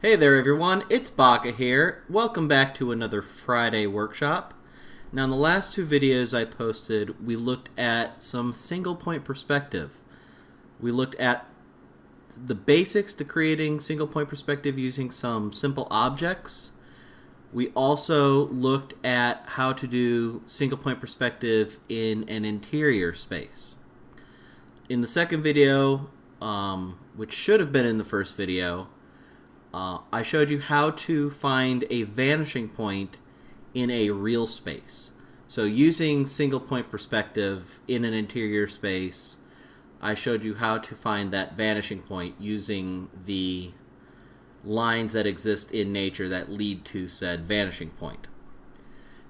Hey there everyone, it's Baka here. Welcome back to another Friday workshop. Now in the last two videos I posted, we looked at some single point perspective. We looked at the basics to creating single point perspective using some simple objects. We also looked at how to do single point perspective in an interior space. In the second video, which should have been in the first video, I showed you how to find a vanishing point in a real space. So using single point perspective in an interior space, I showed you how to find that vanishing point using the lines that exist in nature that lead to said vanishing point.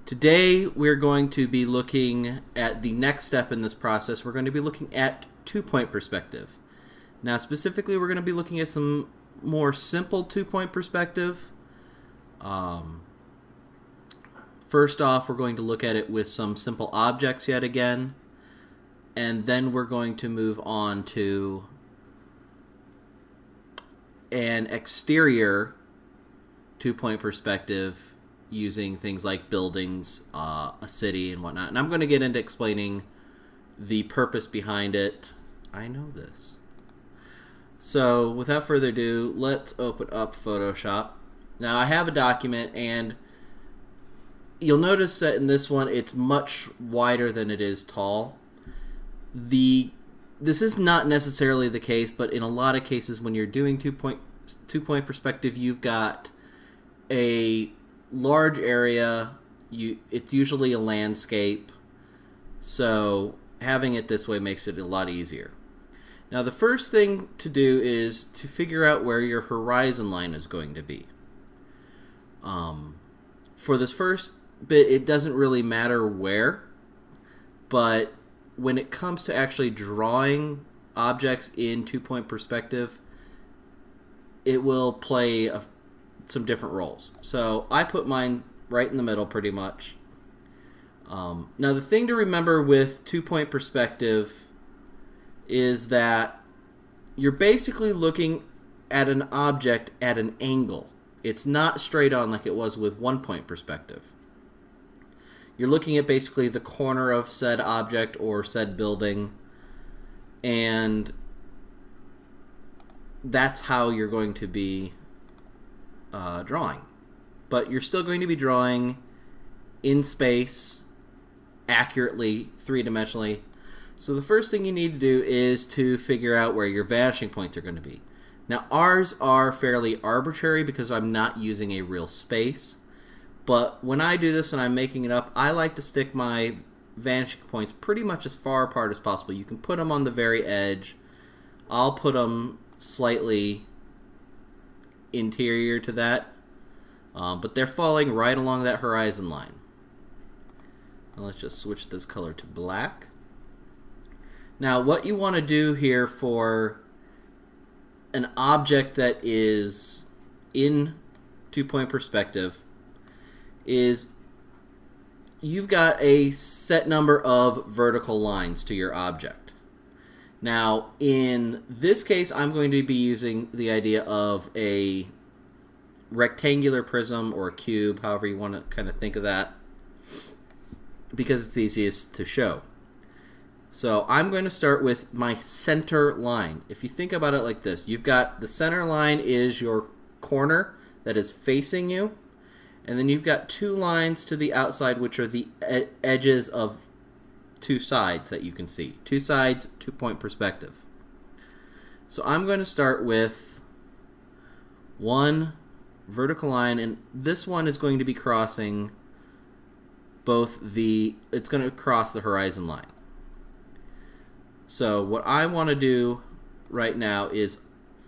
Today we're going to be looking at the next step in this process. We're going to be looking at two-point perspective. Now specifically we're going to be looking at some more simple two-point perspective. First off, we're going to look at it with some simple objects yet again, and then we're going to move on to an exterior two-point perspective using things like buildings, a city, and whatnot. And I'm going to get into explaining the purpose behind it. I know this. So, without further ado, let's open up Photoshop. Now, I have a document, and you'll notice that in this one, it's much wider than it is tall. This is not necessarily the case, but in a lot of cases, when you're doing two-point perspective, you've got a large area. It's usually a landscape, so having it this way makes it a lot easier. Now the first thing to do is to figure out where your horizon line is going to be. For this first bit, it doesn't really matter where, but when it comes to actually drawing objects in two-point perspective, it will play some different roles. So I put mine right in the middle pretty much. Now the thing to remember with two-point perspective is that you're basically looking at an object at an angle. It's not straight on like it was with one-point perspective. You're looking at basically the corner of said object or said building, and that's how you're going to be drawing. But you're still going to be drawing in space, accurately, three-dimensionally. So the first thing you need to do is to figure out where your vanishing points are going to be. Now ours are fairly arbitrary because I'm not using a real space. But when I do this and I'm making it up, I like to stick my vanishing points pretty much as far apart as possible. You can put them on the very edge. I'll put them slightly interior to that. But they're falling right along that horizon line. Now let's just switch this color to black. Now, what you want to do here for an object that is in two-point perspective is you've got a set number of vertical lines to your object. Now, in this case, I'm going to be using the idea of a rectangular prism or a cube, however you want to kind of think of that, because it's easiest to show. So I'm going to start with my center line. If you think about it like this, you've got the center line is your corner that is facing you, and then you've got two lines to the outside which are the edges of two sides that you can see. Two sides, two-point perspective. So I'm going to start with one vertical line, and this one is going to be crossing it's going to cross the horizon line. So what I want to do right now is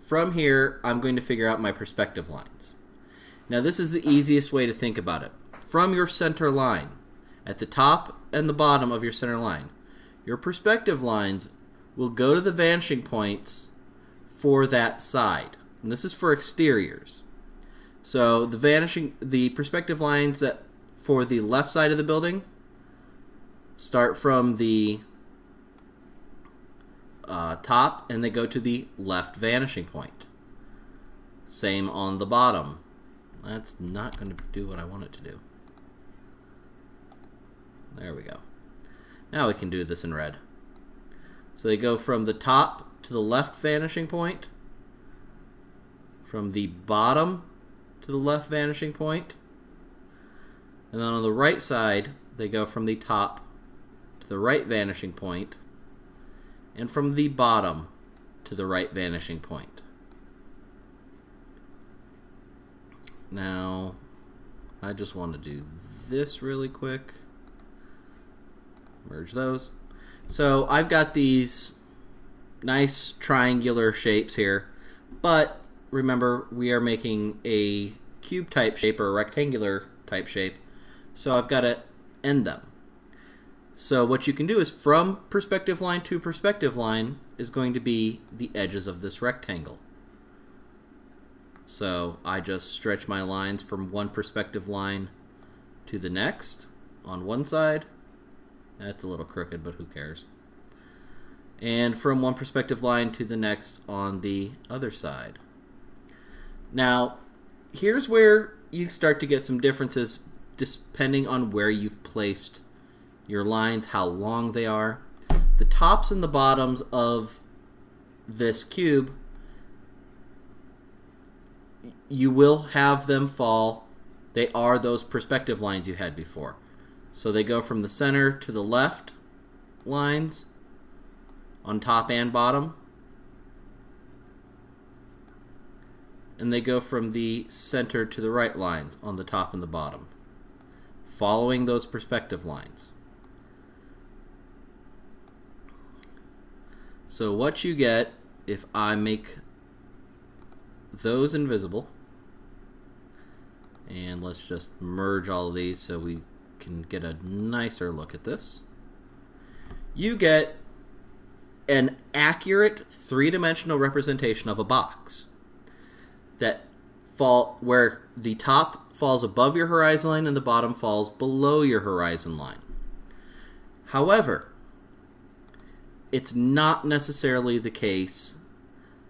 from here I'm going to figure out my perspective lines. Now this is the easiest way to think about it. From your center line, at the top and the bottom of your center line, your perspective lines will go to the vanishing points for that side. And this is for exteriors. So the perspective lines that for the left side of the building start from the top and they go to the left vanishing point. Same on the bottom. That's not going to do what I want it to do. There we go. Now we can do this in red. So they go from the top to the left vanishing point, from the bottom to the left vanishing point, and then on the right side they go from the top to the right vanishing point, and from the bottom to the right vanishing point. Now, I just want to do this really quick. Merge those. So I've got these nice triangular shapes here, but remember we are making a cube type shape or a rectangular type shape, so I've got to end them. So what you can do is from perspective line to perspective line is going to be the edges of this rectangle. So I just stretch my lines from one perspective line to the next on one side. That's a little crooked, but who cares? And from one perspective line to the next on the other side. Now, here's where you start to get some differences depending on where you've placed your lines, how long they are. The tops and the bottoms of this cube, you will have them fall. They are those perspective lines you had before. So they go from the center to the left lines on top and bottom. And they go from the center to the right lines on the top and the bottom, following those perspective lines. So what you get if I make those invisible, and let's just merge all of these so we can get a nicer look at this. You get an accurate three-dimensional representation of a box that where the top falls above your horizon line and the bottom falls below your horizon line. However, it's not necessarily the case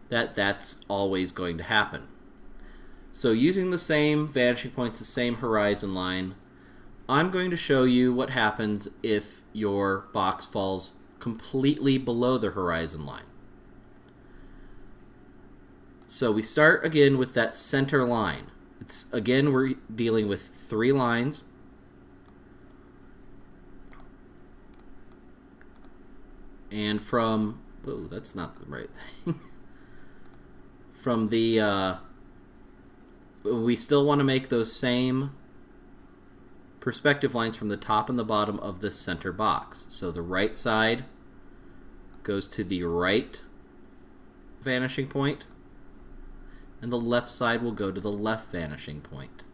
that that's always going to happen. So using the same vanishing points, the same horizon line, I'm going to show you what happens if your box falls completely below the horizon line. So we start again with that center line. Again, we're dealing with three lines. And from, whoa, that's not the right thing. From the, we still want to make those same perspective lines from the top and the bottom of the center box. So the right side goes to the right vanishing point, and the left side will go to the left vanishing point.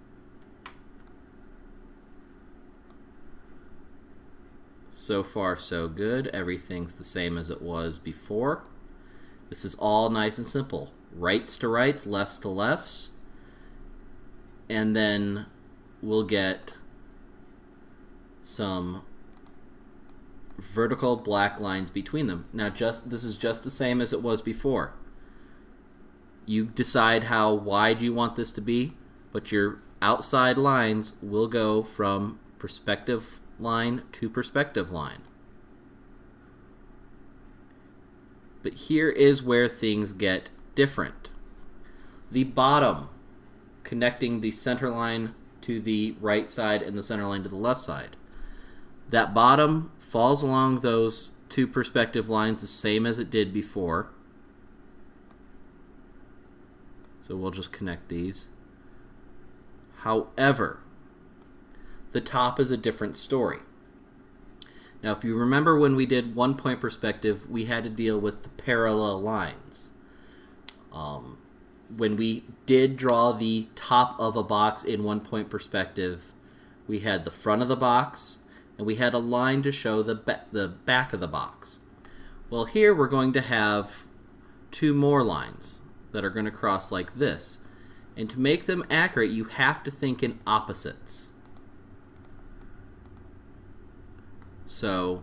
So far, so good. Everything's the same as it was before. This is all nice and simple. Rights to rights, lefts to lefts, and then we'll get some vertical black lines between them. Now, this is just the same as it was before. You decide how wide you want this to be, but your outside lines will go from perspective line to perspective line. But here is where things get different. The bottom, connecting the center line to the right side and the center line to the left side. That bottom falls along those two perspective lines the same as it did before. So we'll just connect these. However, the top is a different story. Now, if you remember when we did one-point perspective, we had to deal with the parallel lines. When we did draw the top of a box in one-point perspective, we had the front of the box, and we had a line to show the back of the box. Well, here we're going to have two more lines that are going to cross like this. And to make them accurate, you have to think in opposites. So,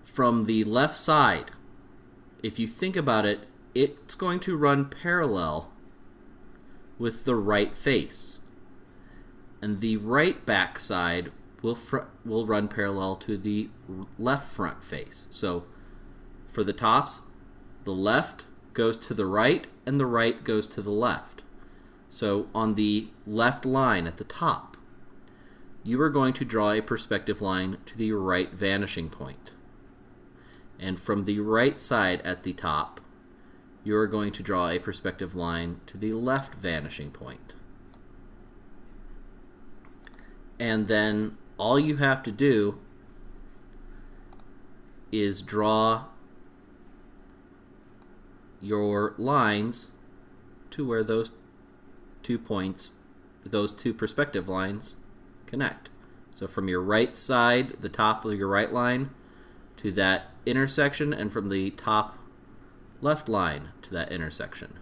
from the left side, if you think about it, it's going to run parallel with the right face. And the right back side will run parallel to the left front face. So for the tops, the left goes to the right and the right goes to the left. So on the left line at the top, you are going to draw a perspective line to the right vanishing point. And from the right side at the top, you are going to draw a perspective line to the left vanishing point. And then all you have to do is draw your lines to where those 2 points, those 2 perspective lines connect. So from your right side, the top of your right line, to that intersection, and from the top left line to that intersection.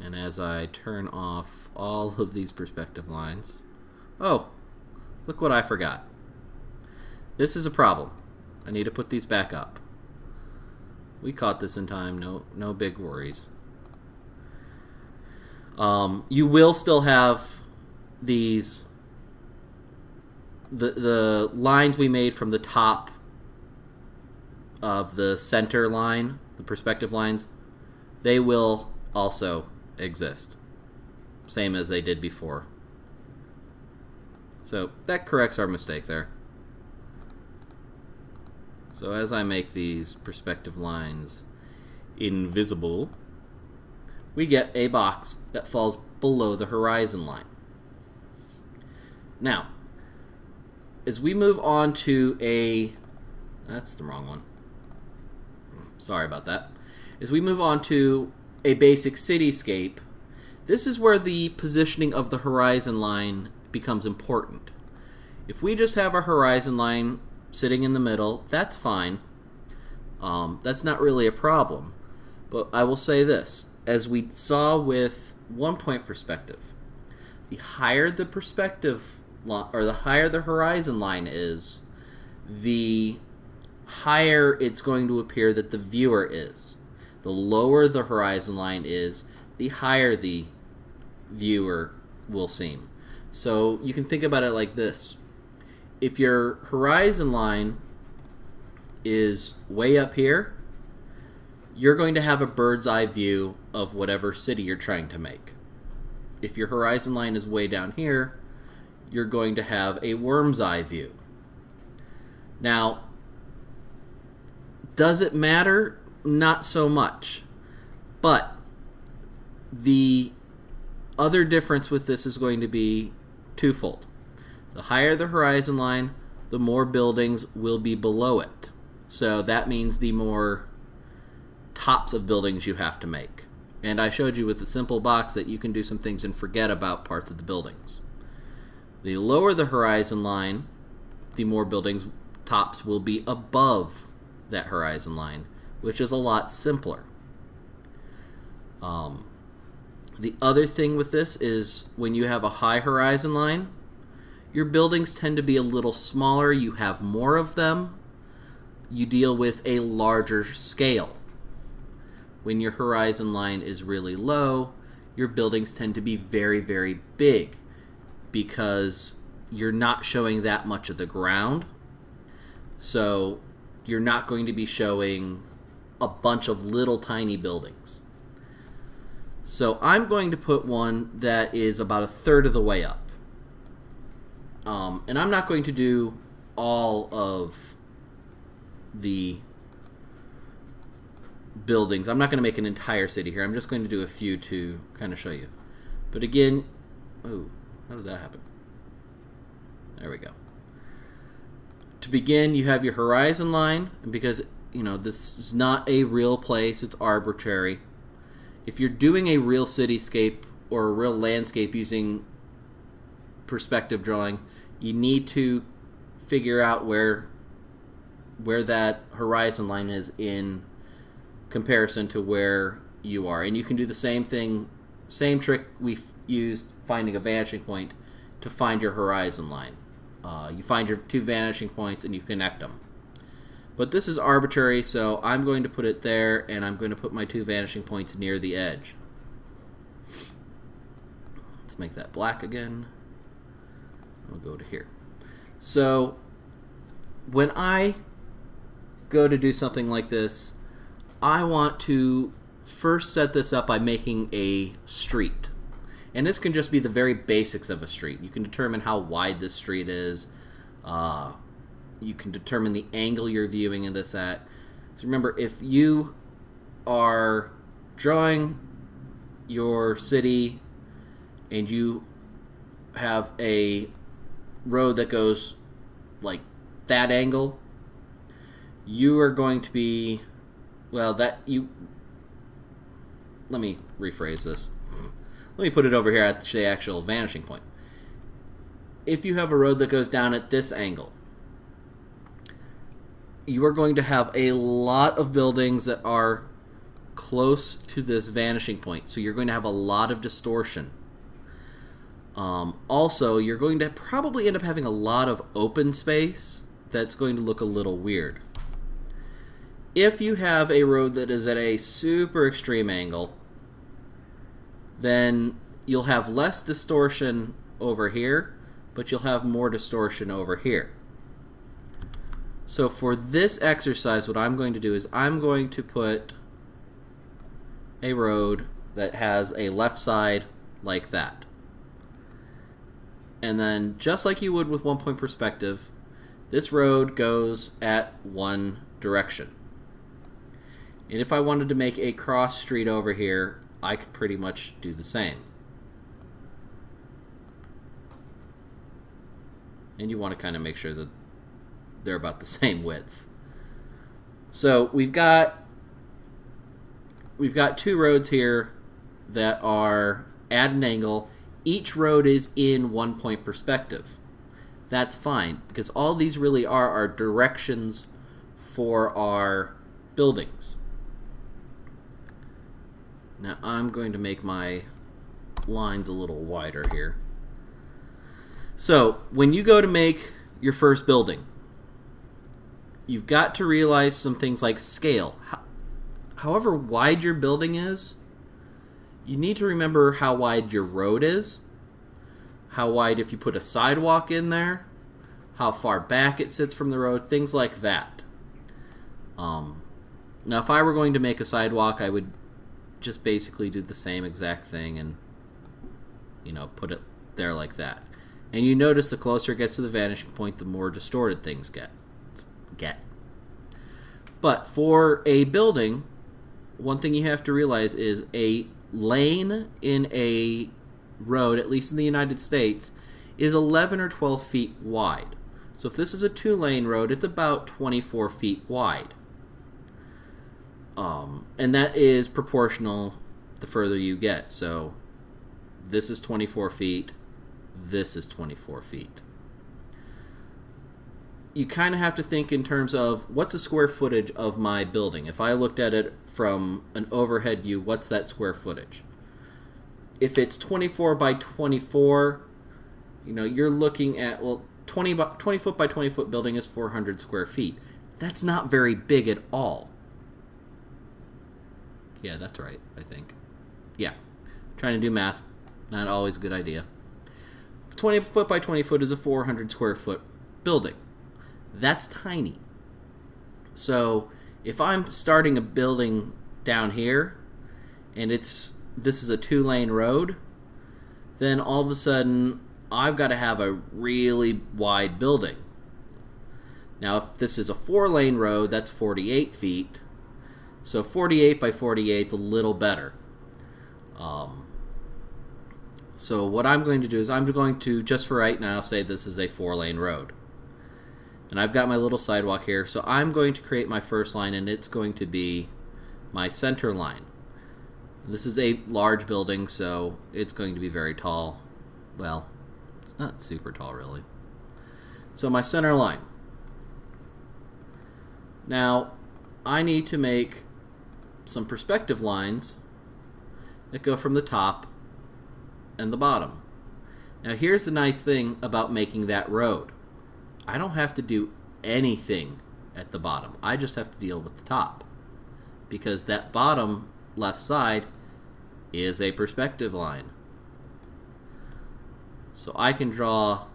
And as I turn off all of these perspective lines, oh, look what I forgot. This is a problem. I need to put these back up. We caught this in time, no big worries. You will still have these, the lines we made from the top of the center line, the perspective lines, they will also exist, same as they did before. So that corrects our mistake there. So as I make these perspective lines invisible, we get a box that falls below the horizon line. Now, as we move on to that's the wrong one. Sorry about that. As we move on to a basic cityscape, this is where the positioning of the horizon line becomes important. If we just have our horizon line sitting in the middle, that's fine. That's not really a problem. But I will say this, as we saw with 1 point perspective, the higher the perspective or the higher the horizon line is, the higher it's going to appear that the viewer is. The lower the horizon line is, the higher the viewer will seem. So you can think about it like this. If your horizon line is way up here, you're going to have a bird's eye view of whatever city you're trying to make. If your horizon line is way down here, you're going to have a worm's eye view. Now, does it matter? Not so much. But the other difference with this is going to be twofold. The higher the horizon line, the more buildings will be below it. So that means the more tops of buildings you have to make. And I showed you with the simple box that you can do some things and forget about parts of the buildings. The lower the horizon line, the more buildings tops will be above that horizon line, which is a lot simpler. The other thing with this is when you have a high horizon line, your buildings tend to be a little smaller, you have more of them, you deal with a larger scale. When your horizon line is really low, your buildings tend to be very, very big because you're not showing that much of the ground. So you're not going to be showing a bunch of little tiny buildings. So I'm going to put one that is about a third of the way up. And I'm not going to do all of the buildings. I'm not going to make an entire city here. I'm just going to do a few to kind of show you. But again, oh, how did that happen? There we go. To begin, you have your horizon line, and because this is not a real place, it's arbitrary. If you're doing a real cityscape or a real landscape using perspective drawing, you need to figure out where that horizon line is in comparison to where you are. And you can do the same thing, same trick we used finding a vanishing point to find your horizon line. You find your two vanishing points and you connect them. But this is arbitrary, so I'm going to put it there, and I'm going to put my 2 vanishing points near the edge. Let's make that black again. We'll go to here. So when I go to do something like this, I want to first set this up by making a street. And this can just be the very basics of a street. You can determine how wide this street is. You can determine the angle you're viewing this at. So remember, if you are drawing your city and you have a road that goes like that angle, you are going to be, well, let me rephrase this. Let me put it over here at the actual vanishing point. If you have a road that goes down at this angle, you are going to have a lot of buildings that are close to this vanishing point. So you're going to have a lot of distortion. Also, you're going to probably end up having a lot of open space that's going to look a little weird. If you have a road that is at a super extreme angle, then you'll have less distortion over here, but you'll have more distortion over here. So for this exercise, what I'm going to do is I'm going to put a road that has a left side like that. And then, just like you would with 1-point perspective, this road goes at one direction. And if I wanted to make a cross street over here, I could pretty much do the same. And you want to kind of make sure that they're about the same width. So we've got 2 roads here that are at an angle. Each road is in 1-point perspective. That's fine, because all these really are directions for our buildings. Now I'm going to make my lines a little wider here. So when you go to make your first building, you've got to realize some things like scale. However wide your building is, you need to remember how wide your road is, how wide if you put a sidewalk in there, how far back it sits from the road, things like that. Now if I were going to make a sidewalk, I would just basically do the same exact thing and, put it there like that. And you notice the closer it gets to the vanishing point, the more distorted things get. But for a building, one thing you have to realize is a lane in a road, at least in the United States, is 11 or 12 feet wide. So if this is a 2-lane road, it's about 24 feet wide. And that is proportional the further you get. So this is 24 feet, this is 24 feet. You kind of have to think in terms of what's the square footage of my building. If I looked at it from an overhead view, what's that square footage? If it's 24 by 24, you're looking at, 20 foot by 20 foot building is 400 square feet. That's not very big at all. Yeah, that's right, I think. Yeah, trying to do math, not always a good idea. 20 foot by 20 foot is a 400 square foot building. That's tiny. So if I'm starting a building down here and this is a 2-lane road, then all of a sudden I've got to have a really wide building. Now if this is a 4-lane road, that's 48 feet. So 48 by 48 is a little better. So what I'm going to do is I'm going to, just for right now, say this is a 4-lane road. And I've got my little sidewalk here, so I'm going to create my first line, and it's going to be my center line. This is a large building, so it's going to be very tall. Well, it's not super tall, really. So my center line. Now, I need to make some perspective lines that go from the top and the bottom. Now, here's the nice thing about making that road. I don't have to do anything at the bottom. I just have to deal with the top, because that bottom left side is a perspective line. So I can draw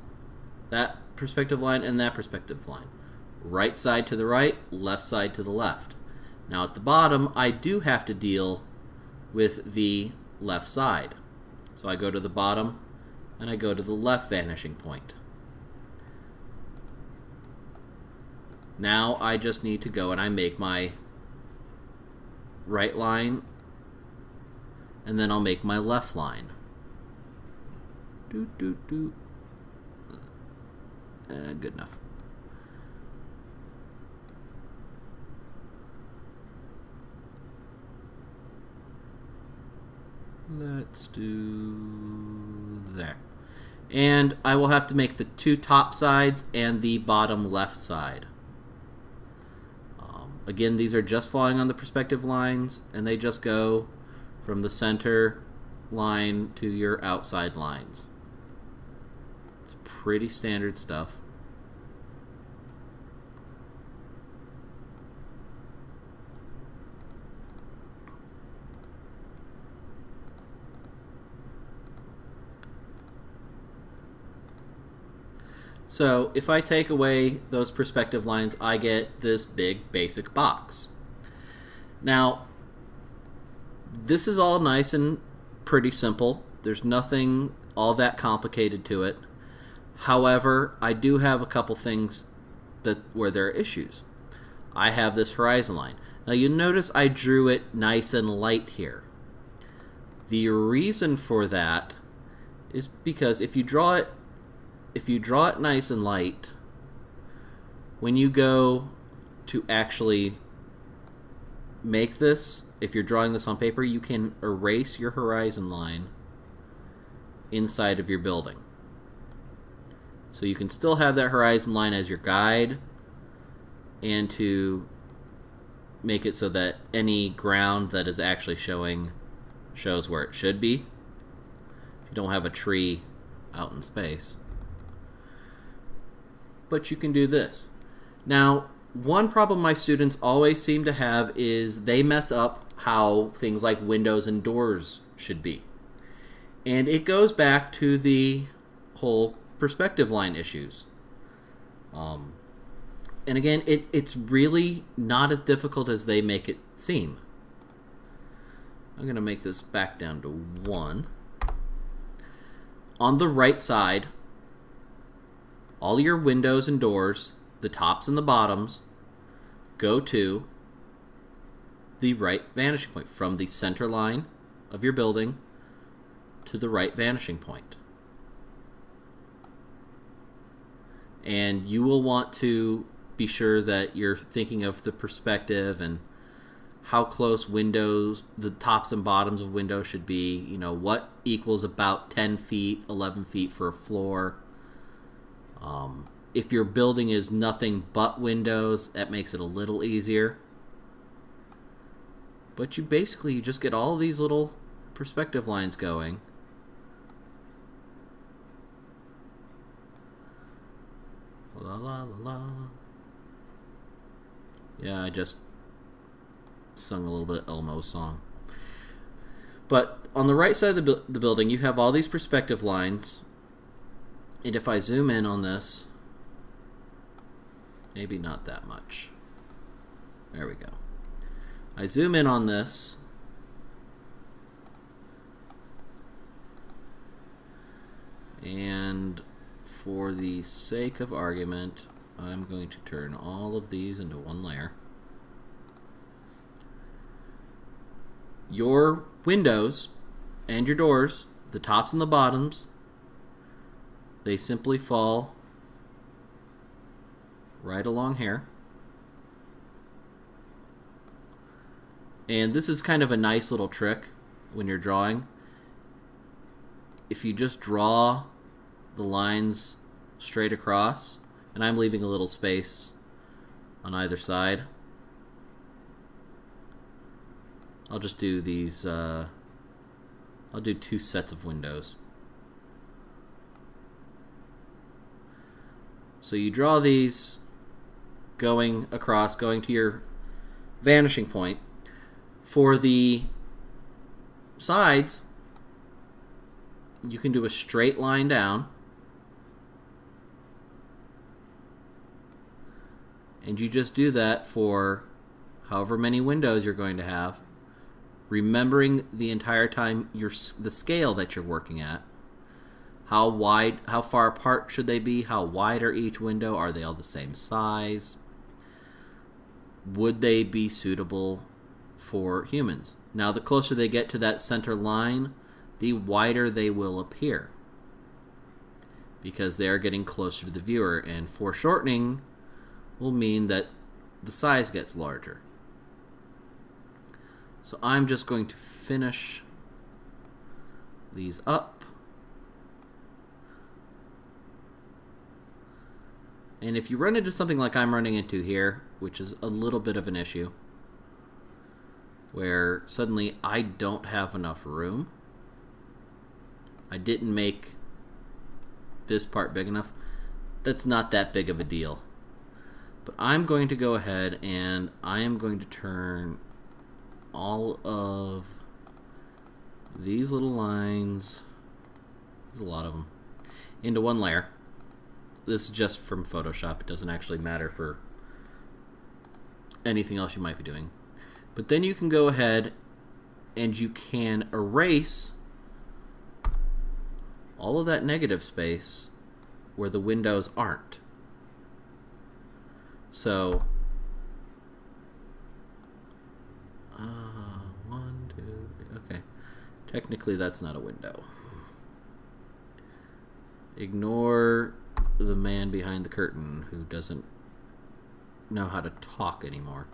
that perspective line and that perspective line. Right side to the right, left side to the left. Now at the bottom, I do have to deal with the left side. So I go to the bottom and I go to the left vanishing point. Now I just need to go and I make my right line, and then I'll make my left line. Good enough. Let's do there. And I will have to make the two top sides and the bottom left side. Again, these are just falling on the perspective lines, and they just go from the center line to your outside lines. It's pretty standard stuff. So if I take away those perspective lines, I get this big basic box. Now, this is all nice and pretty simple. There's nothing all that complicated to it. However, I do have a couple things where there are issues. I have this horizon line. Now you'll notice I drew it nice and light here. The reason for that is because if you draw it nice and light, when you go to actually make this, if you're drawing this on paper, you can erase your horizon line inside of your building. So you can still have that horizon line as your guide, and to make it so that any ground that is actually shows where it should be. If you don't have a tree out in space. But you can do this. Now, one problem my students always seem to have is they mess up how things like windows and doors should be. And it goes back to the whole perspective line issues. And again, it's really not as difficult as they make it seem. I'm going to make this back down to 1. On the right side, all your windows and doors, the tops and the bottoms, go to the right vanishing point, from the center line of your building to the right vanishing point. And you will want to be sure that you're thinking of the perspective and how close windows, the tops and bottoms of windows should be, you know, what equals about 10 feet, 11 feet for a floor. If your building is nothing but windows, that makes it a little easier. But you just get all of these little perspective lines going. La la la la. Yeah, I just sung a little bit of Elmo's song. But on the right side of the building, you have all these perspective lines. And if I zoom in on this, maybe not that much. There we go. I zoom in on this. And for the sake of argument, I'm going to turn all of these into one layer. Your windows and your doors, the tops and the bottoms, they simply fall right along here. And this is kind of a nice little trick when you're drawing. If you just draw the lines straight across, and I'm leaving a little space on either side. I'll just do these, I'll do 2 sets of windows. So you draw these going across, going to your vanishing point. For the sides, you can do a straight line down. And you just do that for however many windows you're going to have, remembering the entire time the scale that you're working at. How far apart should they be? How wide are each window? Are they all the same size? Would they be suitable for humans? Now, the closer they get to that center line, the wider they will appear, because they are getting closer to the viewer, and foreshortening will mean that the size gets larger. So I'm just going to finish these up. And if you run into something like I'm running into here, which is a little bit of an issue, where suddenly I don't have enough room, I didn't make this part big enough, that's not that big of a deal. But I'm going to go ahead and I am going to turn all of these little lines, there's a lot of them, into one layer. This is just from Photoshop. It doesn't actually matter for anything else you might be doing. But then you can go ahead and you can erase all of that negative space where the windows aren't. So, 1, 2, 3, okay. Technically that's not a window. Ignore the man behind the curtain who doesn't know how to talk anymore.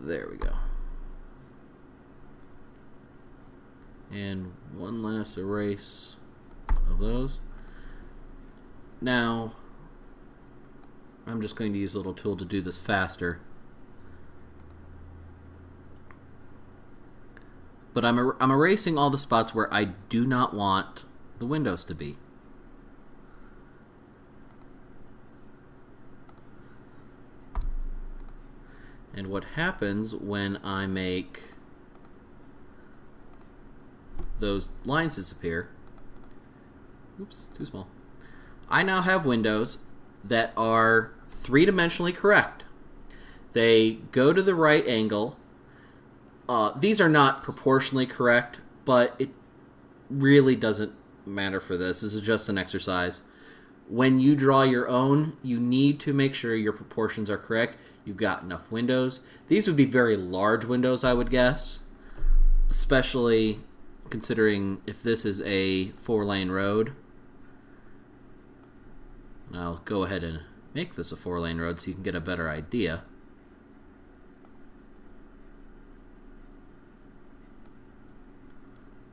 There we go. And one last erase of those. Now, I'm just going to use a little tool to do this faster. But I'm erasing all the spots where I do not want the windows to be. And what happens when I make those lines disappear, oops, too small, I now have windows that are three-dimensionally correct. They go to the right angle. These are not proportionally correct, but it really doesn't matter for this. This is just an exercise. When you draw your own, you need to make sure your proportions are correct. You've got enough windows. These would be very large windows, I would guess, especially considering if this is a 4-lane road. And I'll go ahead and make this a 4-lane road so you can get a better idea.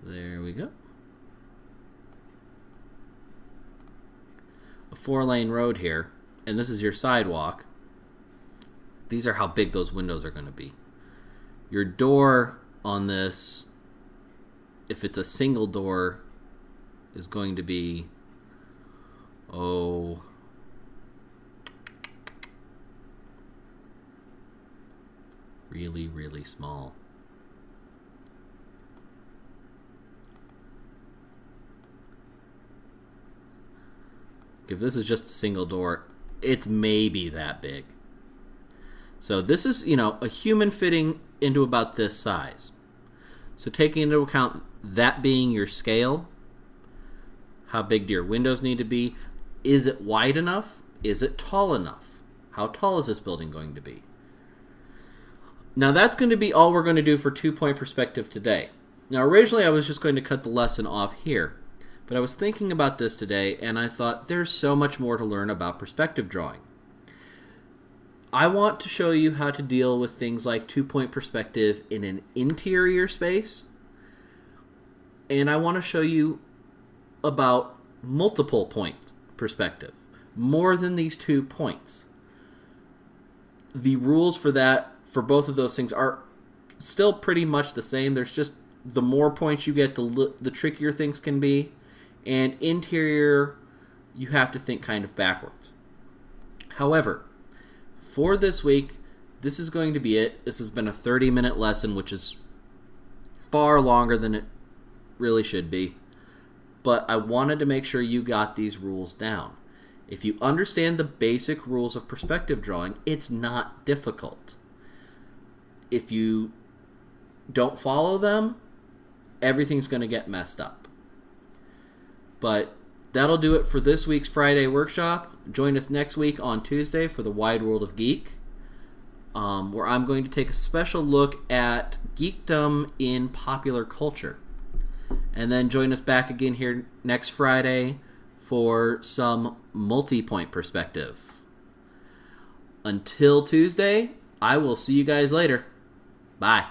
There we go. A 4-lane road here, and this is your sidewalk. These are how big those windows are going to be. Your door on this, if it's a single door, is going to be, really, really small. If this is just a single door, it's maybe that big. So this is, a human fitting into about this size. So taking into account that being your scale, how big do your windows need to be? Is it wide enough? Is it tall enough? How tall is this building going to be? Now that's going to be all we're going to do for 2-point perspective today. Now originally I was just going to cut the lesson off here. But I was thinking about this today, and I thought there's so much more to learn about perspective drawing. I want to show you how to deal with things like 2-point perspective in an interior space, and I want to show you about multiple point perspective, more than these 2 points. The rules for that, for both of those things, are still pretty much the same. There's just the more points you get, the trickier things can be. And interior you have to think kind of backwards. However, for this week, this is going to be it. This has been a 30-minute lesson, which is far longer than it really should be. But I wanted to make sure you got these rules down. If you understand the basic rules of perspective drawing, it's not difficult. If you don't follow them, everything's going to get messed up. But that'll do it for this week's Friday workshop. Join us next week on Tuesday for the Wide World of Geek, where I'm going to take a special look at geekdom in popular culture. And then join us back again here next Friday for some multi-point perspective. Until Tuesday, I will see you guys later. Bye.